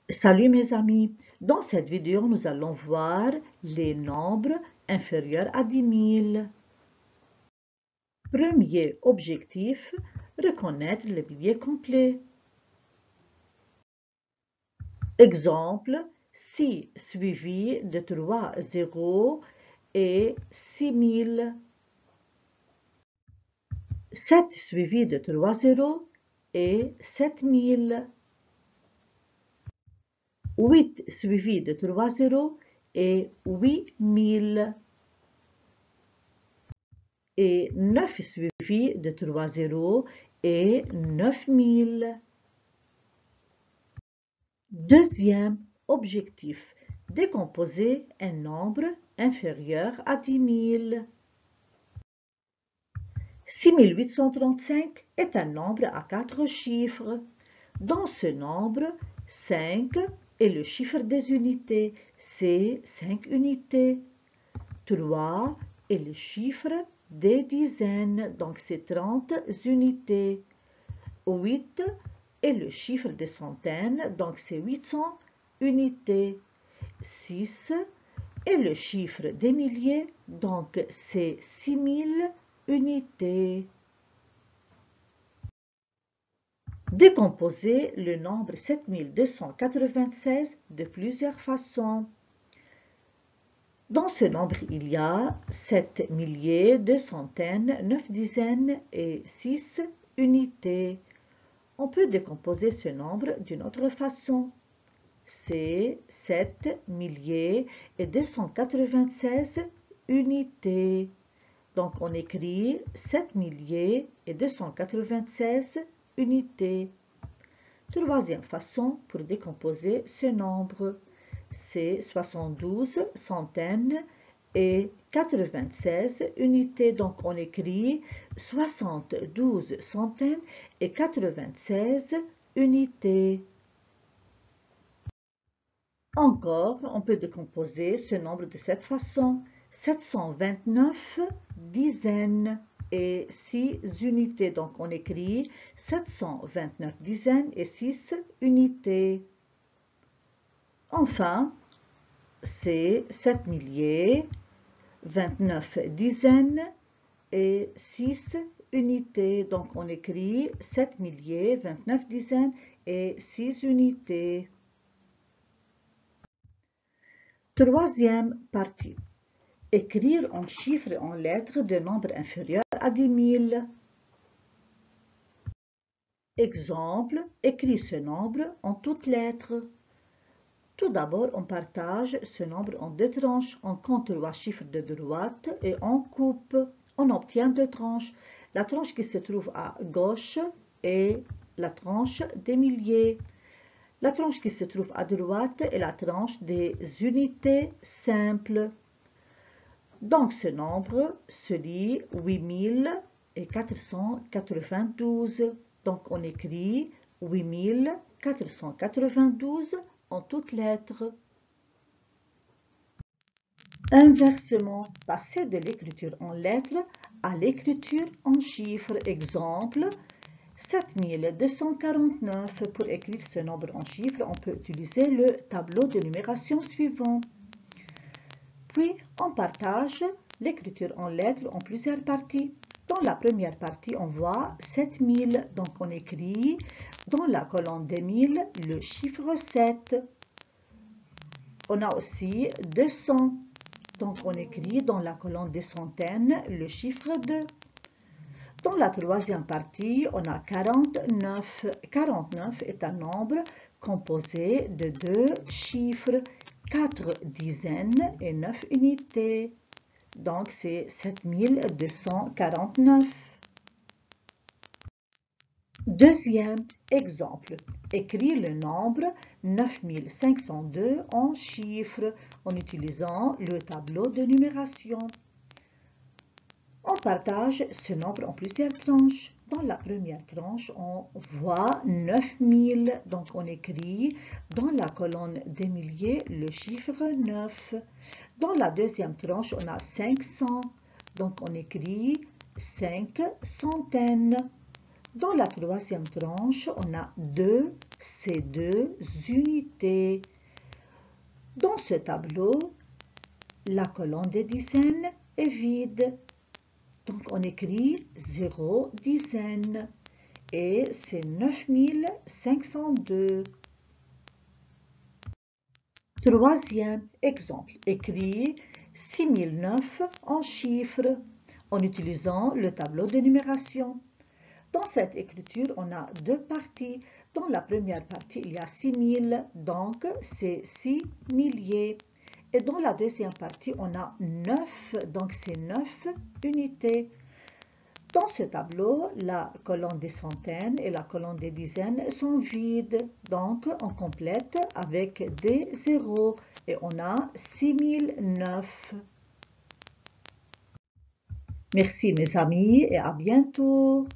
Salut mes amis, dans cette vidéo nous allons voir les nombres inférieurs à 10 000. Premier objectif, reconnaître les milliers complets. Exemple, 6 suivi de 3 zéros et 6000. 7 suivi de 3 zéros et 7000. 8 suivi de 3 zéros et 8000. Et 9 suivi de 3 zéros et 9000. Deuxième objectif, décomposer un nombre inférieur à 10 000. 6835 est un nombre à 4 chiffres. Dans ce nombre, 5 est le chiffre des unités, c'est 5 unités. 3 est le chiffre des dizaines, donc c'est 30 unités. 8 est le chiffre des centaines, donc c'est 800 unités. 6 est le chiffre des milliers, donc c'est 6000 unités. Décomposer le nombre 7296 de plusieurs façons. Dans ce nombre, il y a 7 milliers, 2 centaines, 9 dizaines et 6 unités. On peut décomposer ce nombre d'une autre façon. C'est 7 milliers et 296 unités. Donc on écrit 7 milliers et 296 unités. Troisième façon pour décomposer ce nombre, c'est 72 centaines et 96 unités. Donc on écrit 72 centaines et 96 unités. Encore, on peut décomposer ce nombre de cette façon. 729 dizaines et 6 unités. Donc on écrit 729 dizaines et 6 unités. Enfin, c'est 7 milliers, 29 dizaines et 6 unités. Donc on écrit 7 milliers, 29 dizaines et 6 unités. Troisième partie. Écrire en chiffres et en lettres de nombres inférieurs à 10 000. Exemple, écris ce nombre en toutes lettres. Tout d'abord, on partage ce nombre en deux tranches. On compte 3 chiffres de droite et on coupe. On obtient 2 tranches. La tranche qui se trouve à gauche est la tranche des milliers. La tranche qui se trouve à droite est la tranche des unités simples. Donc ce nombre se lit 8492. Donc on écrit 8492 en toutes lettres. Inversement, passer de l'écriture en lettres à l'écriture en chiffres. Exemple, 7249. Pour écrire ce nombre en chiffres, on peut utiliser le tableau de numération suivant. Puis, on partage l'écriture en lettres en plusieurs parties. Dans la première partie, on voit 7000. Donc, on écrit dans la colonne des 1000 le chiffre 7. On a aussi 200. Donc, on écrit dans la colonne des centaines le chiffre 2. Dans la troisième partie, on a 49. 49 est un nombre composé de 2 chiffres, 4 dizaines et 9 unités. Donc, c'est 7249. Deuxième exemple, écris le nombre 9502 en chiffres en utilisant le tableau de numération. On partage ce nombre en plusieurs tranches. Dans la première tranche, on voit 9000. Donc, on écrit dans la colonne des milliers le chiffre 9. Dans la deuxième tranche, on a 500. Donc, on écrit 5 centaines. Dans la troisième tranche, on a ces deux unités. Dans ce tableau, la colonne des dizaines est vide. Donc on écrit 0 dizaines et c'est 9502. Troisième exemple, écrit 6009 en chiffres en utilisant le tableau de numération. Dans cette écriture, on a deux parties. Dans la première partie, il y a 6000, donc c'est 6 milliers. Et dans la deuxième partie, on a 9, donc c'est 9 unités. Dans ce tableau, la colonne des centaines et la colonne des dizaines sont vides. Donc, on complète avec des zéros et on a 6009. Merci mes amis et à bientôt.